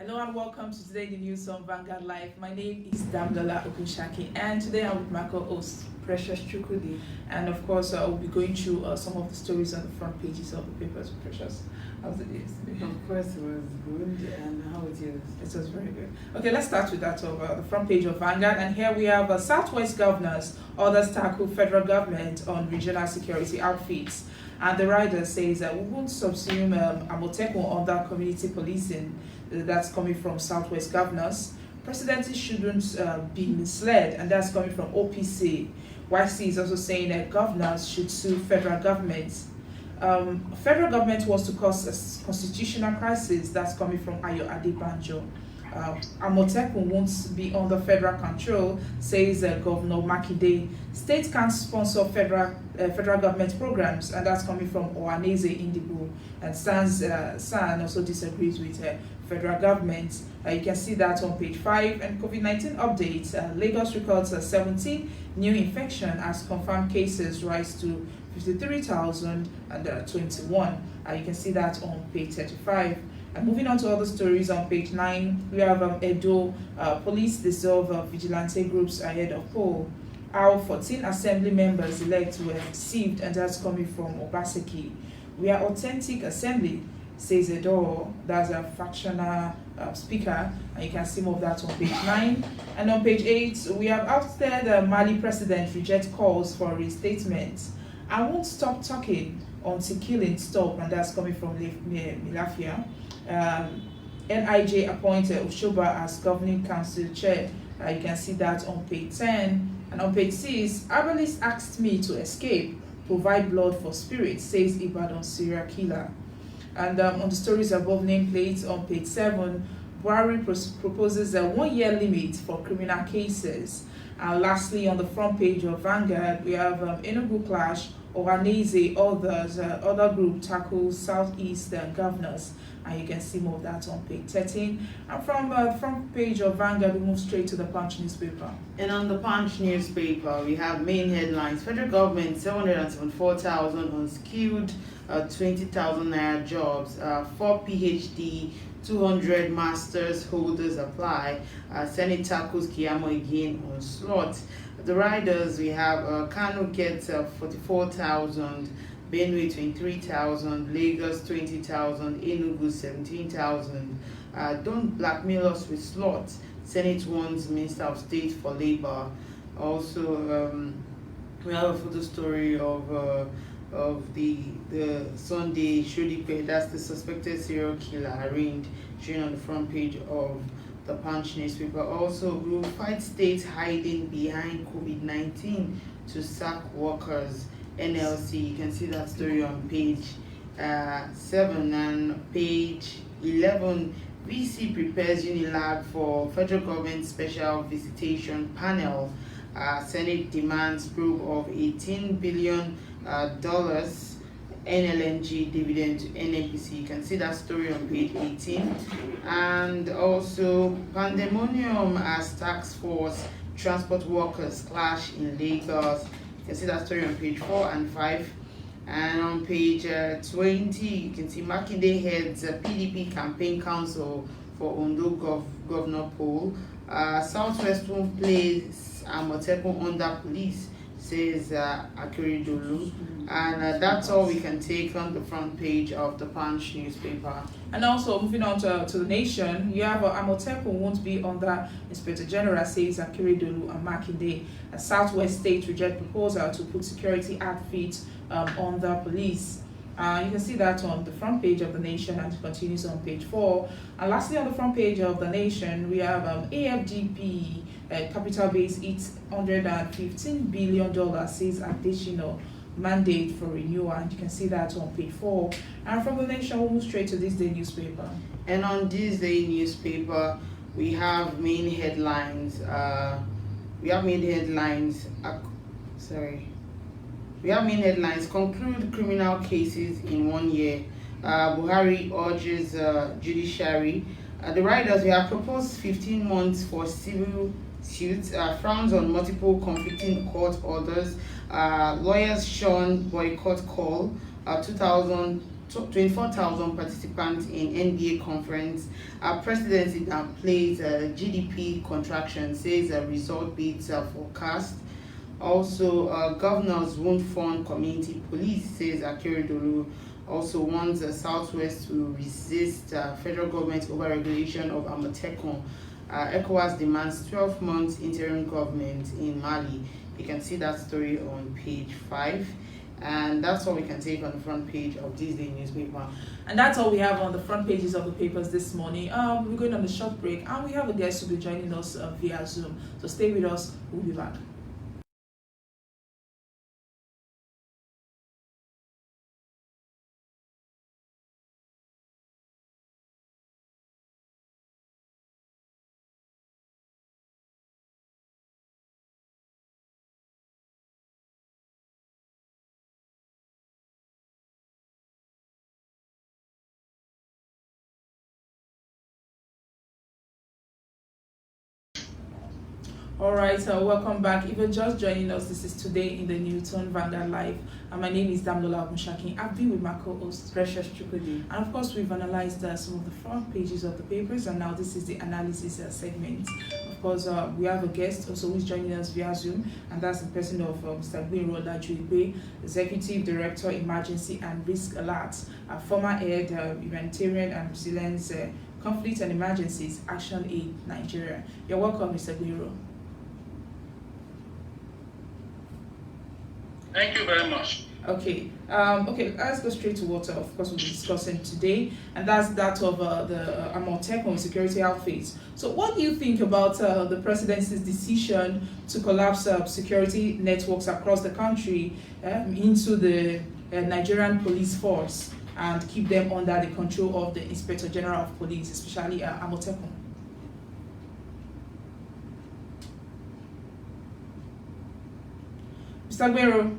Hello and welcome to Today the News on Vanguard Live. My name is Damdola Okushaki, and today I'm with my co-host Precious Chukudi, and of course we'll be going through some of the stories on the front pages of the papers. Precious, how's it today? Of course it was good, and how was yours? It was very good. Okay, let's start with that of the front page of Vanguard, and here we have Southwest governors, others tackle federal government on regional security outfits. And the rider says that we won't subsume ÀMޮTÉKùN under community policing. That's coming from Southwest governors. Presidents shouldn't be misled, and that's coming from OPC. YC is also saying that governors should sue federal government. Federal government wants to cause a constitutional crisis. That's coming from Ayo Adebanjo. ÀMޮTÉKùN won't be under federal control, says Governor Makinde. State can't sponsor federal government programs, and that's coming from Ohanaeze ENUGU. And San also disagrees with federal government. You can see that on page 5. And COVID-19 updates. Lagos records 17 new infection as confirmed cases rise to 53,021. You can see that on page 35. And moving on to other stories on page 9, we have Edo police dissolve vigilante groups ahead of poll. Our 14 assembly members elect were deceived, and that's coming from Obaseki. We are authentic assembly, says Edo. That's a fractional speaker, and you can see more of that on page 9. And on page 8, we have ousted the Mali president reject calls for restatement. I won't stop talking until killing stop, and that's coming from Milafia. NIJ appointed Oshoba as governing council chair. You can see that on page 10. And on page 6, Herbalist asked me to escape, provide blood for spirits, says Ibadan serial killer. And on the stories above nameplates on page 7, Buharis proposes a 1-year limit for criminal cases. And lastly, on the front page of Vanguard, we have ENUGU CLASH, Ohanaeze, other group tackles Southeast governors. And you can see more of that on page 13. And from the front page of Vanguard, we move straight to the Punch newspaper. And on the Punch newspaper, we have main headlines. Federal government, 774,000 unskilled, 20,000 naira jobs, 4 PhD, 200 masters holders apply. Senate tackles Keyamo again on slot. The riders, we have Kano gets 44,000, Benue 23,000, Lagos 20,000, ENUGU 17,000. Don't blackmail us with slots. Senate warns Minister of State for Labor. Also, we have a photo story of the Sunday Shodipe, that's the suspected serial killer, arraigned, showing on the front page of the Punch newspaper. Also, we will fight states hiding behind COVID-19 to sack workers. NLC, you can see that story on page 7. And page 11, VC prepares Unilab for federal government special visitation panel. Senate demands probe of $18 billion NLNG dividend to NNPC. You can see that story on page 18. And also, pandemonium as task force transport workers clash in Lagos. You can see that story on page 4 and 5. And on page 20, you can see Makinde heads PDP campaign council for Ondo governor poll. Southwest won't place ÀMޮTÉKùN under police, says Akeredolu. And that's all we can take on the front page of the Punch newspaper. And also, moving on to the Nation, you have ÀMޮTÉKùN won't be under Inspector General, says Akeredolu and Makinde. A Southwest state reject proposal to put security outfits under police. You can see that on the front page of the Nation, and it continues on page 4. And lastly, on the front page of the Nation, we have AFDP capital base hits $115 billion, says additional mandate for renewal, and you can see that on page 4. And from the Nation, we'll move straight to ThisDay newspaper. And on ThisDay newspaper, we have main headlines. Conclude criminal cases in 1 year. Buhari urges judiciary. The riders, we have proposed 15 months for civil suits, frowns on multiple conflicting court orders. Lawyers shun boycott call. 2,000 24,000 participants in NBA conference. Our presidency plays GDP contraction, says result beats forecast. Also, governors won't fund community police, says Akeredolu. Also wants the Southwest to resist federal government overregulation of ÀMޮTèKÀN. ECOWAS demands 12 months interim government in Mali. You can see that story on page 5. And that's all we can take on the front page of ThisDay newspaper. And that's all we have on the front pages of the papers this morning. We're going on a short break, and we have a guest who will be joining us via Zoom. So stay with us. We'll be back. All right, welcome back. If you're just joining us, this is Today in the Newton Vanguard Live. And my name is Damlola Mushaki. I've been with my co-host, Precious Chukudi. And of course, we've analyzed some of the front pages of the papers, and now this is the analysis segment. Of course, we have a guest also who's joining us via Zoom, and that's the person of Mr. Gbero Olajuipe, Executive Director, Emergency and Risk Alerts, former head Humanitarian and Resilience Conflict and Emergencies Action Aid Nigeria. You're welcome, Mr. Gbero. Thank you very much. Okay, let's go straight to what, of course, we'll be discussing today, and that's that of the ÀMޮTèKÀN security outfits. So what do you think about the presidency's decision to collapse security networks across the country into the Nigerian police force and keep them under the control of the Inspector General of Police, especially ÀMޮTèKÀN? Mr. Gbero.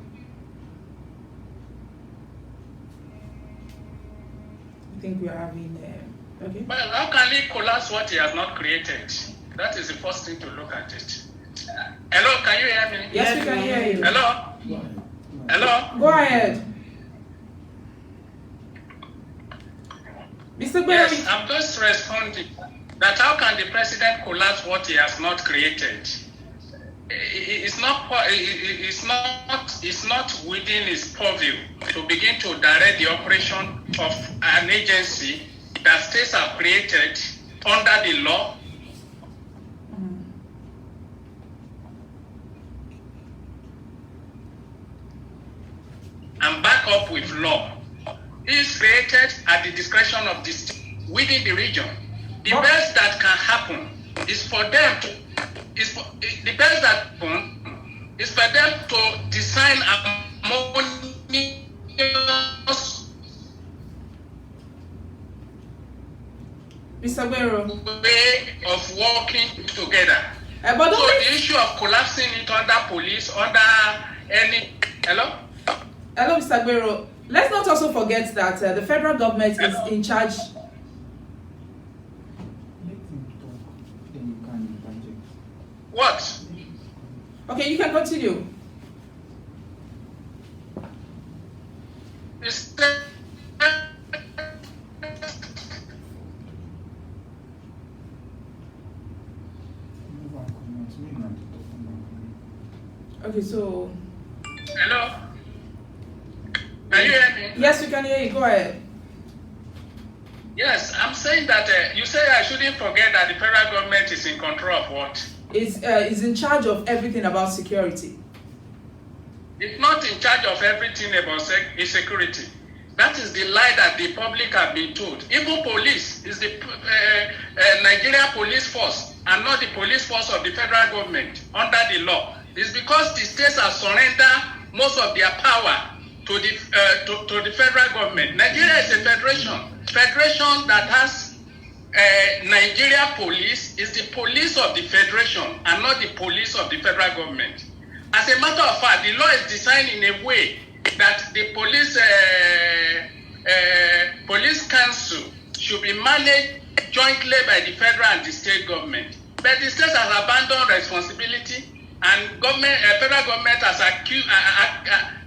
I think we are having okay. Well, how can he collapse what he has not created? That is the first thing to look at it. Hello, can you hear me? Yes, we can hear you. Hello? Hello? Go ahead. Mr. Gbero. Yes, I'm just responding that how can the president collapse what he has not created? It's not within his purview to begin to direct the operation of an agency that states have created under the law. And back up with law. It is created at the discretion of the state within the region. The best that can happen is for them to the best that happen is for them to design a harmonious Mr. Gbero, way of working together. But so the issue of collapsing it under police, under any Hello, Mr. Gbero. Let's not also forget that the federal government is in charge. What? Okay, you can continue. Okay, so. Hello? Can you hear me? Yes, we can hear you. Go ahead. Yes, I'm saying that you say I shouldn't forget that the federal government is in control of what? Is in charge of everything about security. It's not in charge of everything about security. That is the lie that the public have been told. Even police is the Nigeria police force and not the police force of the federal government under the law. It's because the states have surrendered most of their power to the federal government. Nigeria is a federation that has Nigeria police is the police of the federation and not the police of the federal government. As a matter of fact, the law is designed in a way that the police council should be managed jointly by the federal and the state government. But the states have abandoned responsibility, and federal government has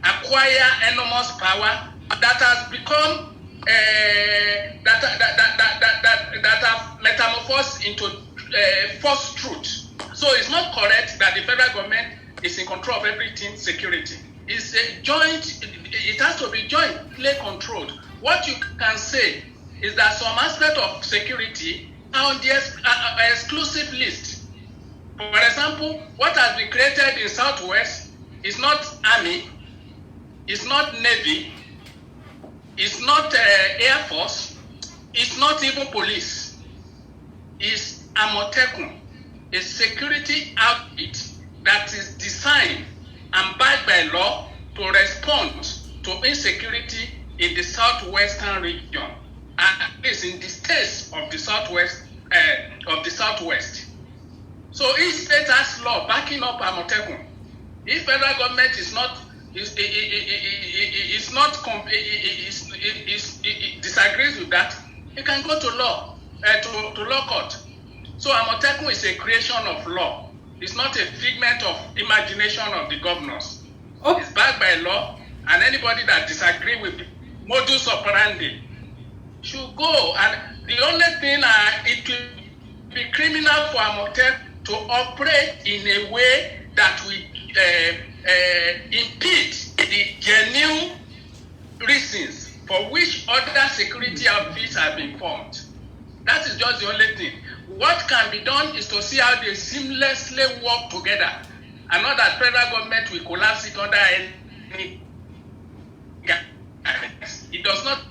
acquired enormous power that has become that have metamorphosed into false truth. So it's not correct that the federal government is in control of everything security. It's a joint, it has to be jointly controlled. What you can say is that some aspect of security are on the exclusive list. For example, what has been created in Southwest is not Army, it's not Navy, it's not Air Force, it's not even police. It's ÀMޮTÉKùN, a security outfit that is designed and backed by law to respond to insecurity in the southwestern region, at least in the states of the southwest. So each state has law backing up ÀMޮTÉKùN. If federal government is not disagrees with that, it can go to law to law court. So ÀMޮTÉKùN is a creation of law. It's not a figment of imagination of the governors. Okay. It's backed by law, and anybody that disagrees with modus operandi should go. And the only thing it will be criminal for ÀMޮTÉKùN to operate in a way that will impede the genuine reasons for which other security outfits have been formed. That is just the only thing. What can be done is to see how they seamlessly work together, and not that federal government will collapse it under any guidance. It does not.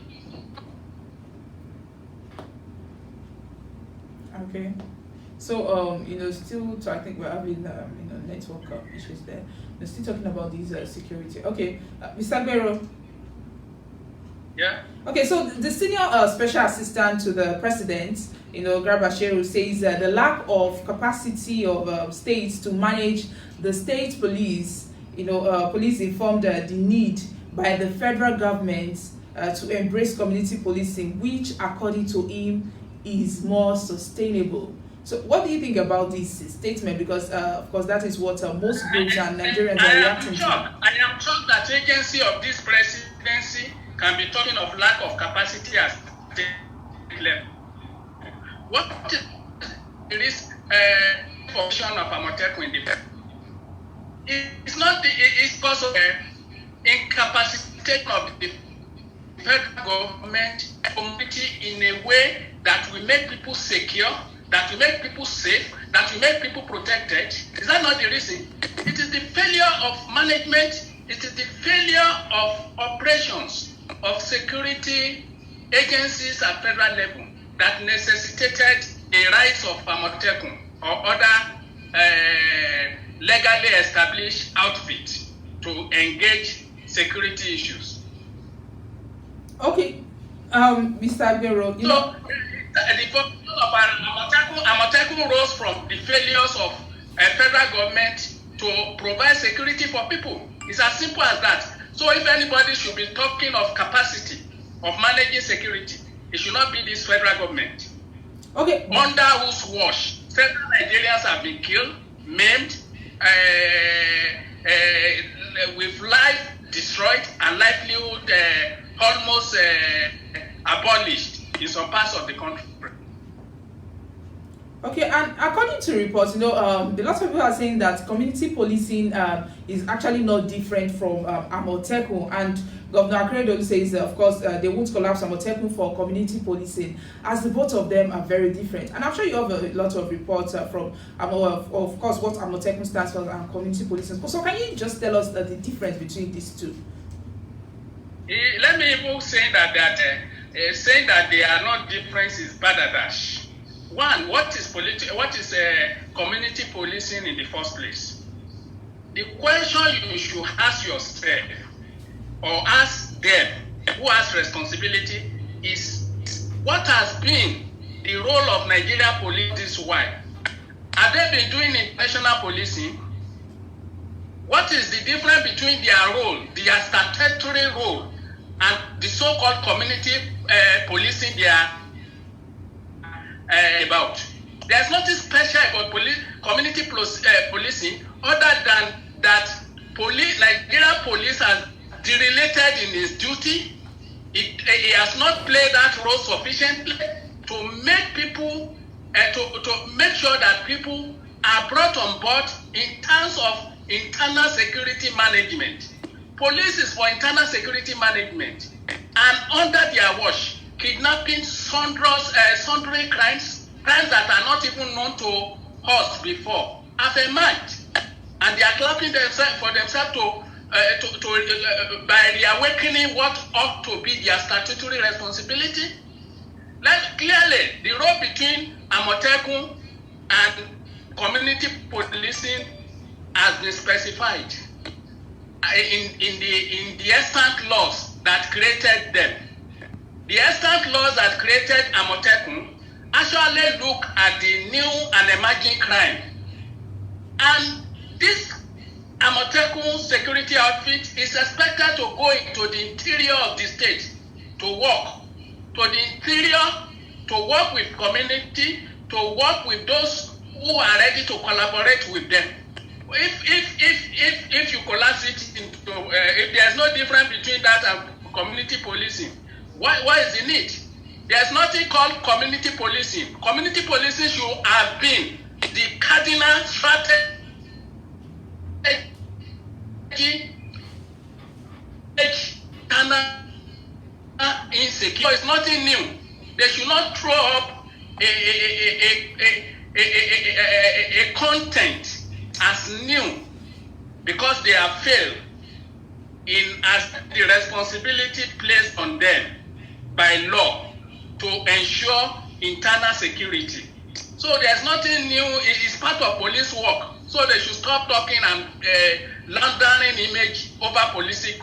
Okay. So, still, I think we're having, network issues there. We're still talking about these security. Okay, Mr. Agbero. Yeah. Okay, so the senior special assistant to the president, Garbasheru, says the lack of capacity of states to manage the state police, police informed the need by the federal government to embrace community policing, which according to him is more sustainable. So what do you think about this statement? Because of course that is what most groups and Nigerians are reacting to. I am shocked that agency of this presidency can be talking of lack of capacity at state level. What is this function of ÀMޮTÉKùN in the it's not it's because of incapacitation of the federal government community in a way that will make people secure, that will make people safe, that will make people protected. Is that not the reason? It is the failure of management, it is the failure of operations of security agencies at federal level that necessitated the rise of ÀMޮTÉKùN or other legally established outfits to engage security issues. Okay, Mr. Agbero, the function of ÀMޮTÉKùN rose from the failures of federal government to provide security for people. It's as simple as that. So if anybody should be talking of capacity of managing security, it should not be this federal government. Okay. Under whose watch several Nigerians have been killed, maimed, with life destroyed and livelihood almost abolished in some parts of the country. Okay, and according to reports, a lot of people are saying that community policing is actually not different from ÀMޮTÉKùN, and Governor Akeredolu says, of course, they won't collapse ÀMޮTÉKùN for community policing, as the both of them are very different. And I'm sure you have a lot of reports from, of course, what ÀMޮTÉKùN stands for and community policing. So can you just tell us the difference between these two? Let me even say that saying that they are not different is badadash. One, what is community policing in the first place? The question you should ask yourself or ask them who has responsibility is, what has been the role of Nigeria police this while? Have they been doing international policing? What is the difference between their role, their statutory role, and the so-called community policing they are about? There's nothing special about community policing other than that Nigeria police has derelated in its duty He has not played that role sufficiently to make people, to make sure that people are brought on board in terms of internal security management. Police is for internal security management, and under their watch, kidnapping, sundry crimes that are not even known to us before, have emerged, and they are clapping themselves for themselves by reawakening what ought to be their statutory responsibility. Clearly, the role between ÀMޮTÉKùN and community policing has been specified in the extant laws that created them. The extant laws that created ÀMޮTÉKùN actually look at the new and emerging crime. And this ÀMޮTÉKùN security outfit is expected to go into the interior of the state to work, to the interior, to work with community, to work with those who are ready to collaborate with them. If you collapse it into, if there's no difference between that and community policing, why is the need? There's nothing called community policing. Community policing should have been the cardinal strategy insecure. It's nothing new. They should not throw up a content as new because they have failed in as the responsibility placed on them by law to ensure internal security. So there's nothing new. It is part of police work. So they should stop talking and laundering image over community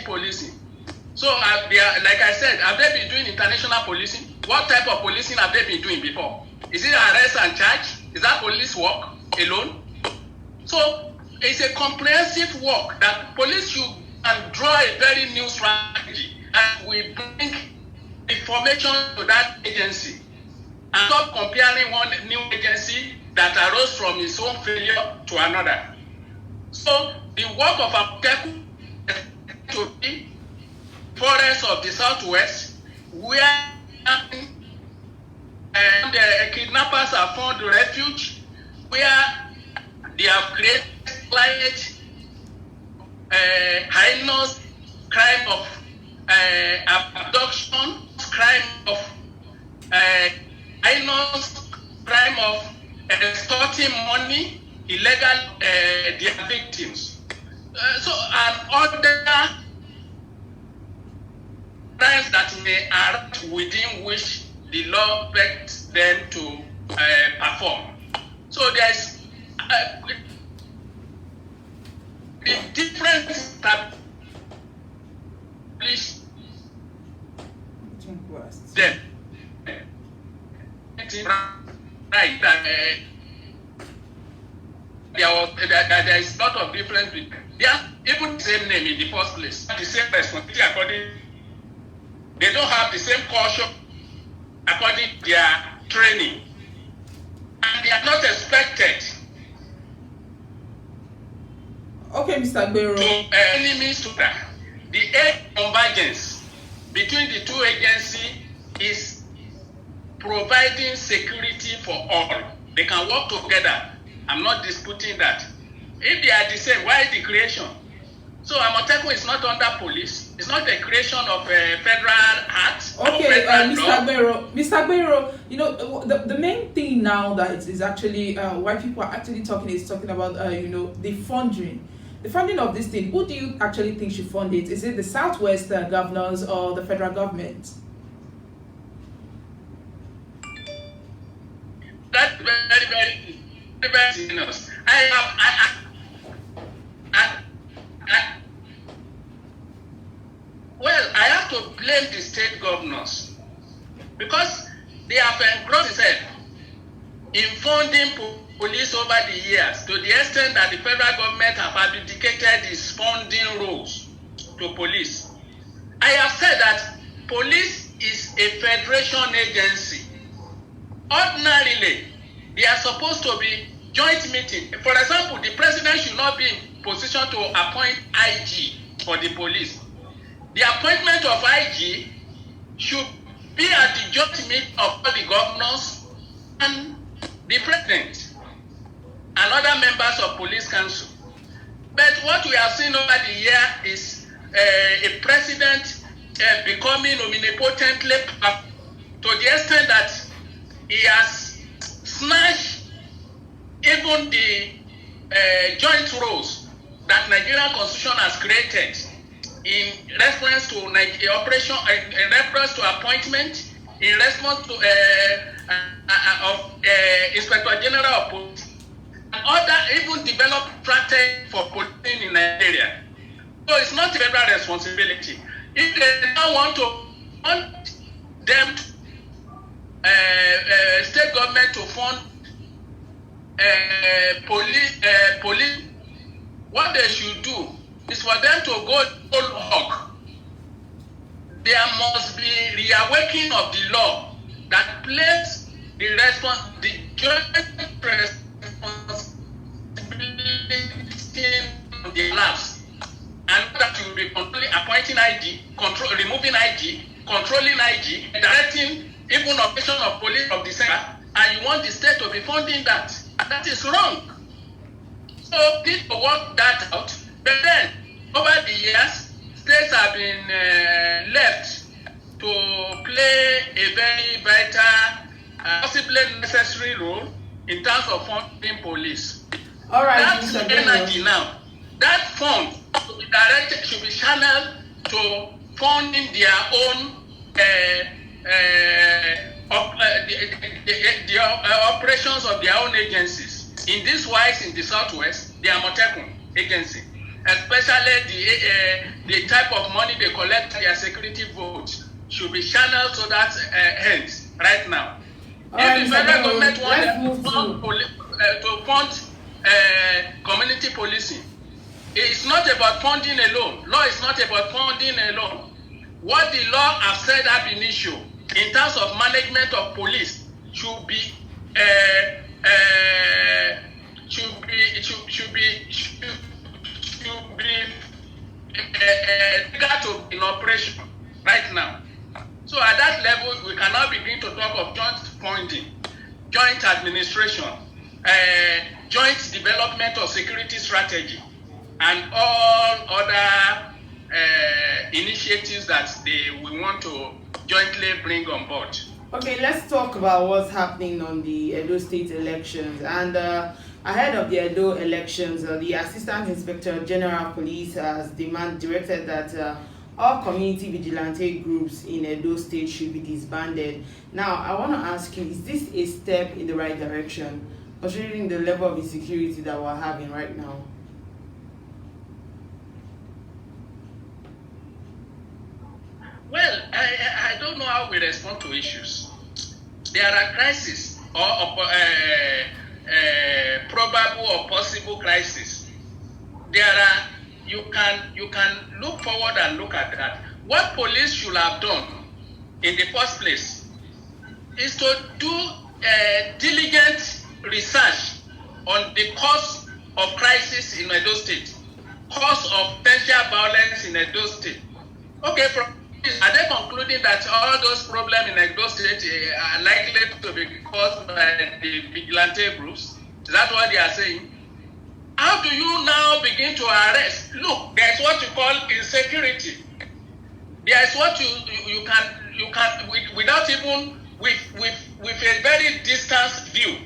policing. So like I said, have they been doing international policing? What type of policing have they been doing before? Is it arrest and charge? Is that police work alone? So it's a comprehensive work that police should and draw a very new strategy, and we bring information to that agency and stop comparing one new agency that arose from its own failure to another. So the work of ÀMޮTÉKùN to be forests of the southwest, where the kidnappers have found refuge, where they have created heinous crime of abduction, crime of heinous crime of extorting money, illegal their victims. And other crimes that may arise within which the law expects them to perform. So there's the different established them. Right, there is a lot of difference between they are even the same name in the first place, the same responsibility according. They don't have the same culture according to their training, and they are not expected. Okay, Mr. Agbero. To any means to that, the convergence between the two agencies is providing security for all. They can work together. I'm not disputing that. If they are the same, why the creation? So ÀMޮTÉKùN is not under police. It's not the creation of a federal act. Okay, Mr. Agbero, you know, the main thing now that is actually why people are actually talking about you know, the funding. The funding of this thing, who do you actually think should fund it? Is it the Southwest governors or the federal government? That's very serious. Well, I have to blame the state governors because they have engrossed themselves in funding police over the years to the extent that the federal government have abdicated its funding roles to police. I have said that police is a federation agency. Ordinarily, they are supposed to be joint meeting. For example, the president should not be in position to appoint IG for the police. the appointment of IG should be at the joint meeting of all the governors and the president and other members of police council. But what we have seen over the year is a president becoming omnipotently powerful to the extent that he has snatched even the joint roles that Nigerian constitution has created in reference to operation, in reference to appointment, in response to Inspector General of Police, and other even developed strategy for policing in Nigeria. So it's not a federal responsibility. If they don't want them, state government to fund police, what they should do is for them to go whole hog. There must be reawakening of the law that places the joint responsibility on the laps, and that you will be controlling, appointing IG, removing IG, controlling IG, directing even operation of police of the center, and you want the state to be funding that. That is wrong. So people work that out, but then over the years, states have been left to play a very vital, possibly necessary role in terms of funding police. All right, that's energy now. That fund should be directed, should be channeled to funding their own operations of their own agencies. In this wise, in the Southwest, the ÀMޮTÉKÀN agency, especially the type of money they collect their security votes, should be channeled so that ends right now. If the federal government wants to fund community policing, it's not about funding alone. Law is not about funding alone. What the law has said ab initio in terms of management of police should be in operation right now. So at that level, we cannot begin to talk of joint funding, joint administration, joint development of security strategy, and all other initiatives that we want to jointly bring on board. Okay, let's talk about what's happening on the Edo State elections. And ahead of the Edo elections, the Assistant Inspector General of Police has directed that all community vigilante groups in Edo State should be disbanded. Now, I want to ask you, is this a step in the right direction, considering the level of insecurity that we're having right now? Well, I don't know how we respond to issues. There are crises or probable or possible crises. There are you can look forward and look at that. What police should have done in the first place is to do diligent research on the cause of crisis in Edo State, cause of potential violence in Edo State. Okay, are they concluding that all those problems in Edo State are likely to be caused by the vigilante groups? Is that what they are saying? How do you now begin to arrest? Look, there's what you call insecurity. There's what you can without even with a very distant view,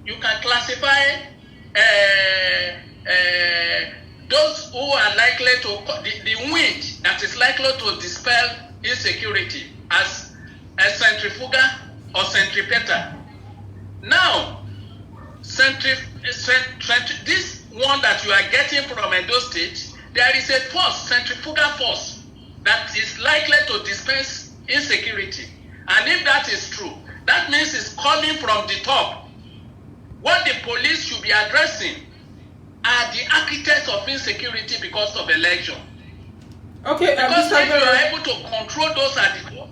you can classify those who are likely to the wind that is likely to dispel insecurity as a centrifugal or centripetal. Now, this one that you are getting from Edo State, there is a force, centrifugal force, that is likely to dispense insecurity. And if that is true, that means it's coming from the top. What the police should be addressing are the architects of insecurity because of election. Okay, because if you are able to control those at the top,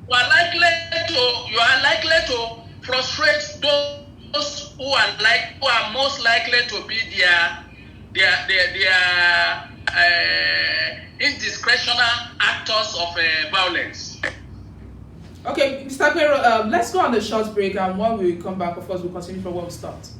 you are likely to frustrate those who are most likely to be their they are indiscretional actors of violence. Okay, Mr. Pero, let's go on the short break, and when we come back, of course, we'll continue from where we start.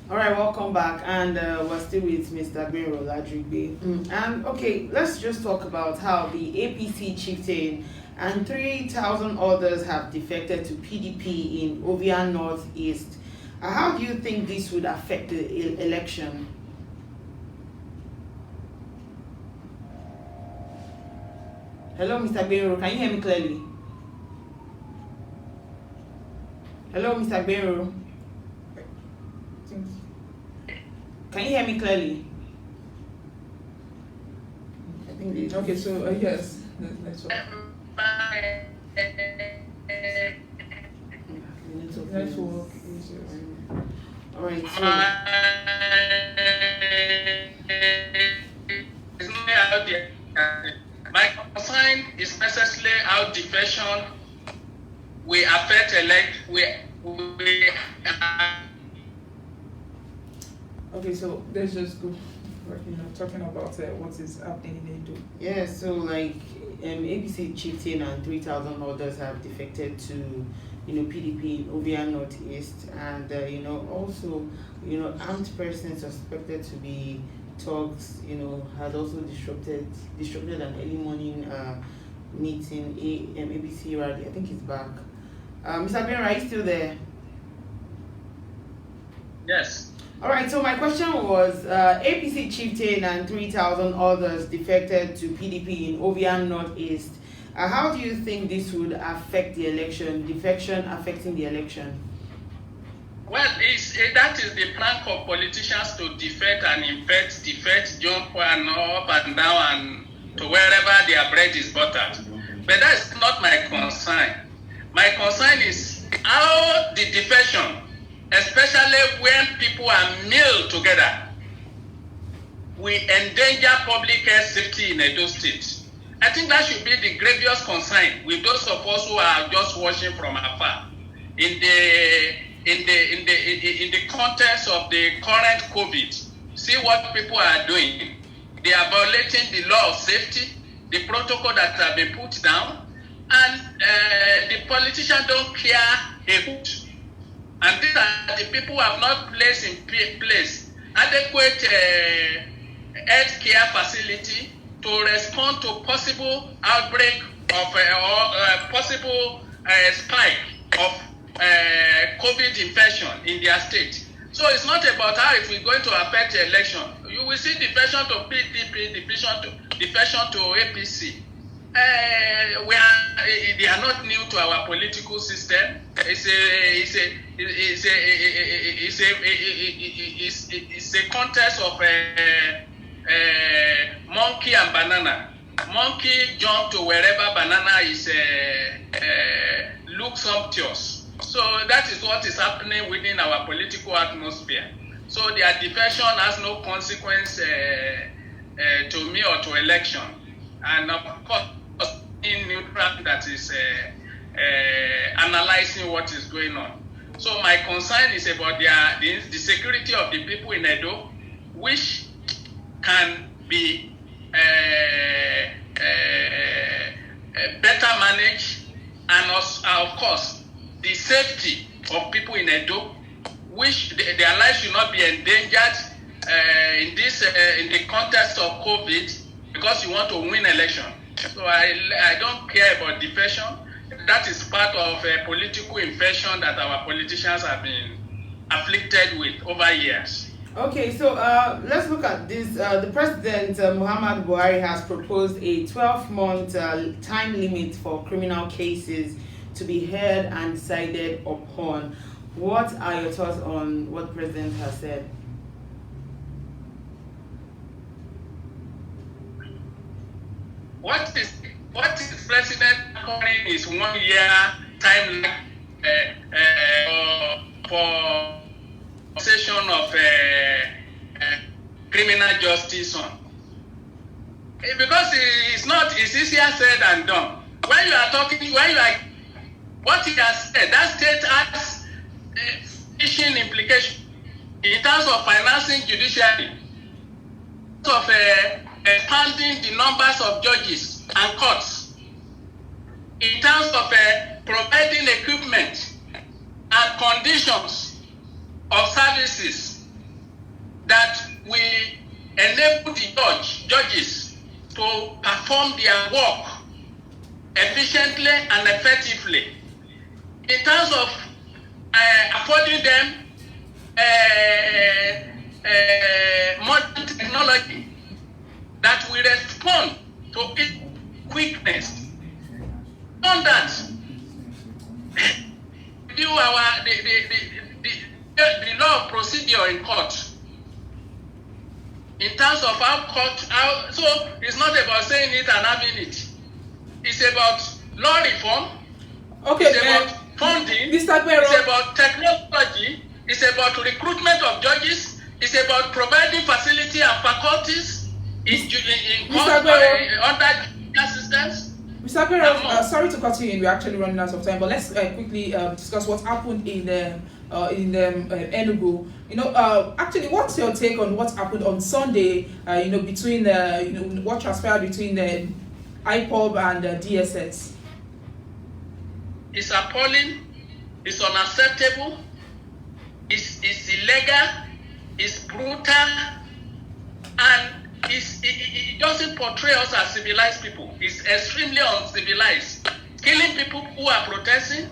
All right, welcome back, and we're still with Mr. Benro Ladrigbe. And okay, let's just talk about how the APC chieftain and 3,000 others have defected to PDP in Ovia Northeast. How do you think this would affect the election? Hello, Mr. Benro, can you hear me clearly? Hello, Mr. Benro. Can you hear me clearly? I think Okay, so yes, let's talk. Network issues. All right. My concern is necessarily how defection will affect Okay, so let's just go, talking about what is happening in Edo. Yeah, so like APC chieftain and 3,000 others have defected to PDP in Ovia Northeast, and also armed persons suspected to be thugs had also disrupted an early morning meeting, APC rally. I think it's back. Mr. Ben, are you still there? Yes. All right, so my question was, APC chieftain and 3,000 others defected to PDP in Ovia Northeast. How do you think this would affect the election, defection affecting the election? Well, that is the plan of politicians to defect and infect, jump and up and down and to wherever their bread is buttered. But that's not my concern. My concern is how the defection, especially when people are milled together, we endanger public health safety in Edo State. I think that should be the grievous concern with those of us who are just watching from afar. In the context of the current COVID, see what people are doing. They are violating the law of safety, the protocol that have been put down, and the politicians don't care a hoot. And these are the people who have not placed in place adequate health care facility to respond to possible outbreak of or possible spike of COVID infection in their state. So it's not about how it will going to affect the election. You will see defection to PDP, defection to APC. They are not new to our political system. It's a contest of monkey and banana. Monkey jump to wherever banana is looks sumptuous. So that is what is happening within our political atmosphere. So their defection has no consequence to me or to election. And of course, in neutral that is analyzing what is going on. So my concern is about the security of the people in Edo, which can be better managed, and also, of course, the safety of people in Edo, which their lives should not be endangered in the context of COVID, because you want to win election. So I don't care about defection. That is part of a political infection that our politicians have been afflicted with over years. Okay, so let's look at this. The President, Muhammadu Buhari, has proposed a 12-month time limit for criminal cases to be heard and decided upon. What are your thoughts on what the President has said? occurring is 1 year time for session of criminal justice on. Because it's easier said than done. When you are talking, what he has said, that state has fishing implication in terms of financing judiciary, of expanding the numbers of judges and courts, in terms of providing equipment and conditions of services that will enable the judges to perform their work efficiently and effectively. In terms of affording them modern technology that will respond to its quickness. On that, the law of procedure in court, in terms of so it's not about saying it and having it. It's about law reform. Okay, it's about funding. Mr. Akeredolu. It's about technology. It's about recruitment of judges. It's about providing facility and faculties in court under assistance. Mr. Akeredolu, sorry to cut you in. We're actually running out of time, but let's quickly discuss what happened in ENUGU. Actually, what's your take on what happened on Sunday? Between what transpired between the IPOB and DSS. It's appalling. It's unacceptable. It's illegal. It's brutal, and it doesn't portray us as civilized people. It's extremely uncivilized. Killing people who are protesting.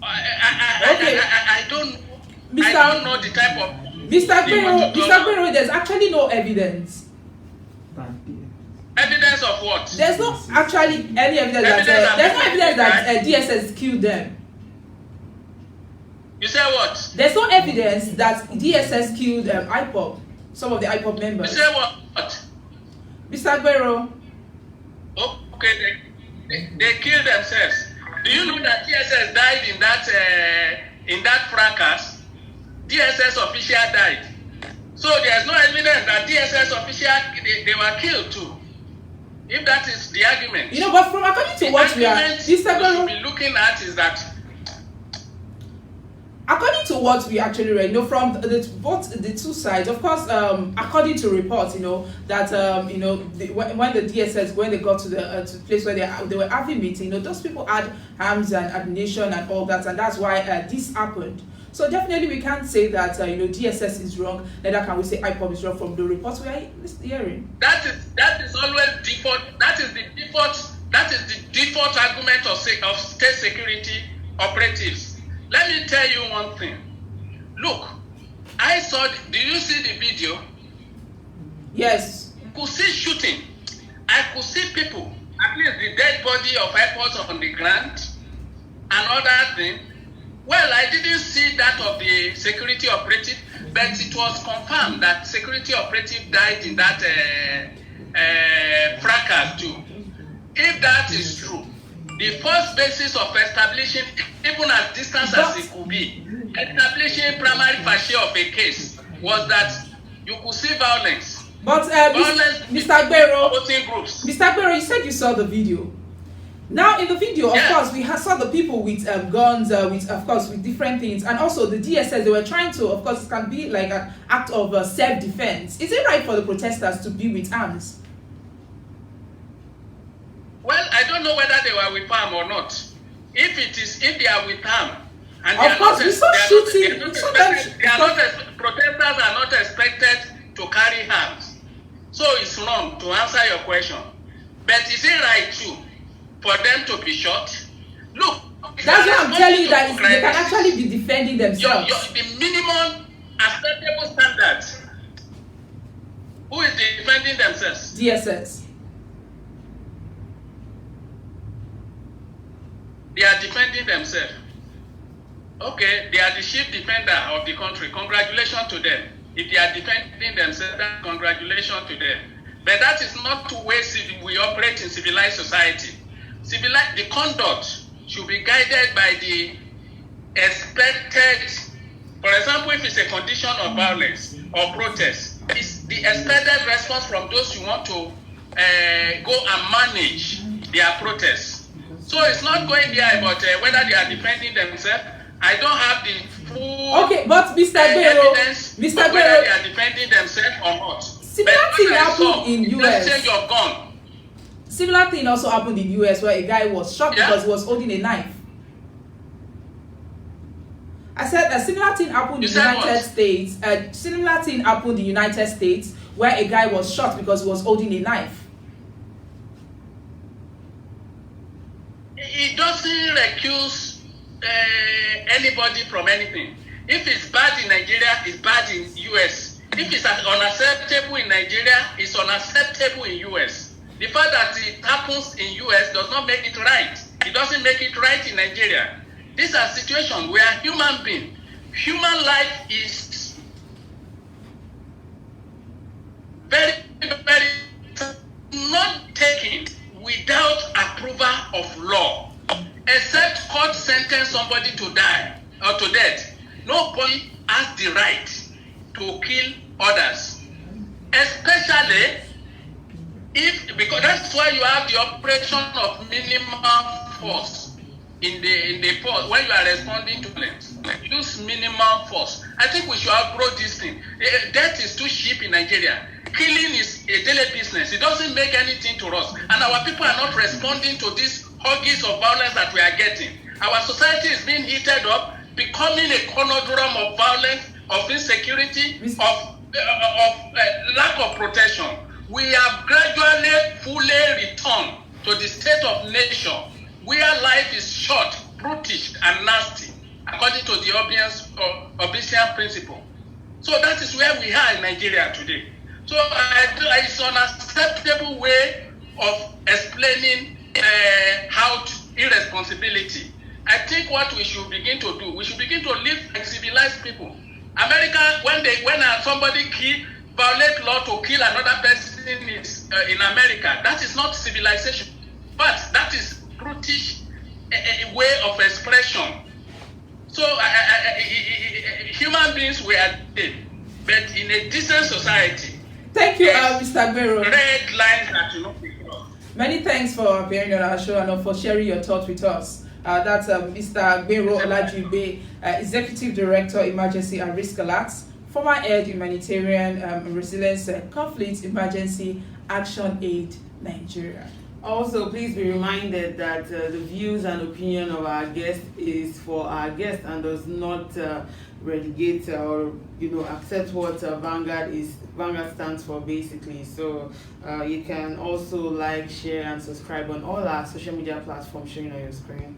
I don't know the type of. Mr. Akeredolu, there's actually no evidence. Evidence of what? There's not actually any evidence that DSS killed them. You say what? There's no evidence that DSS killed IPOB, some of the IPOB members. You say what? Mr. Akeredolu. Okay, they killed themselves. Do you know that DSS died in that fracas? DSS official died. So there's no evidence that DSS official they were killed too. If that is the argument. But from according to what we are, Mr. Akeredolu, should be looking at is that. According to what we actually read, from both the two sides, of course, according to reports, that when the DSS, when they got to the place where they were having meeting, those people had arms and ammunition and all that, and that's why this happened. So definitely we can't say that DSS is wrong. Neither can we say IPOB is wrong from the reports we are hearing. That is always default. That is the default argument of state security operatives. Let me tell you one thing. Look, I saw. Did you see the video? Yes. I could see shooting. I could see people. At least the dead body of airports on the ground and other thing. Well, I didn't see that of the security operative, but it was confirmed that security operative died in that fracas too. If that is true, the first basis of establishing, even as distant as it could be, establishing primary facie of a case was that you could see violence. But Mr. Akeredolu, you said you saw the video. Now in the video, of course, we saw the people with guns, with different things, and also the DSS. They were trying to, of course, it can be like an act of self-defense. Is it right for the protesters to be with arms? Well, I don't know whether they were with arm or not. If they are with arm, and of course, we saw shooting. Protesters are not expected to carry arms, so it's wrong to answer your question. But is it right too for them to be shot? Look, that's what I'm telling you, that they can actually be defending themselves. The minimum acceptable standards. Who is defending themselves? DSS. They are defending themselves. Okay, they are the chief defender of the country. Congratulations to them. If they are defending themselves, congratulations to them. But that is not the way we operate in civilized society. The conduct should be guided by the expected. For example, if it's a condition of violence or protest, it's the expected response from those who want to go and manage their protests. So it's not going there about whether they are defending themselves. I don't have the full but Mr. evidence of whether Gbero, they are defending themselves or not. similar thing happened in US. Exchange of gun. Similar thing also happened in US where a guy was shot because he was holding a knife. I said a similar thing happened in the United States. A similar thing happened in the United States where a guy was shot because he was holding a knife. It doesn't accuse anybody from anything. If it's bad in Nigeria, it's bad in US. If it's unacceptable in Nigeria, it's unacceptable in US. The fact that it happens in US does not make it right. It doesn't make it right in Nigeria. These are situations where human being, human life is very, very not taken without approval of law. Except court sentence somebody to die or to death, nobody has the right to kill others. Especially because that's why you have the operation of minimum force in the force when you are responding to violence. Use minimum force. I think we should outgrow this thing. Death is too cheap in Nigeria. Killing is a daily business. It doesn't make anything to us, and our people are not responding to this huggies of violence that we are getting. Our society is being heated up, becoming a conundrum of violence, of insecurity, of lack of protection. We have gradually, fully returned to the state of nature where life is short, brutish, and nasty, according to the Obesian principle. So that is where we are in Nigeria today. So it's an unacceptable way of explaining irresponsibility. I think what we should begin to do, we should begin to live like civilized people. America, when somebody violate law to kill another person in America, that is not civilization, but that is brutish way of expression. So human beings were dead, but in a decent society. Thank you, Mr. Gbero. Red lines that you know before. Many thanks for appearing on our show and for sharing your thoughts with us. That's Mr. Gbero Olajuibe, Executive Director, Emergency and Risk Alerts, former head Humanitarian Resilience Conflict Emergency Action Aid Nigeria. Also, please be reminded that the views and opinion of our guest is for our guest and does not relegate or accept what Vanguard stands for, basically. So you can also like, share, and subscribe on all our social media platforms showing on your screen.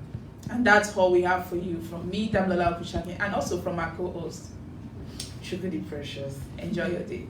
And that's all we have for you from me, Damlola Okushake, and also from our co-host, Shukudi Precious. Enjoy your day.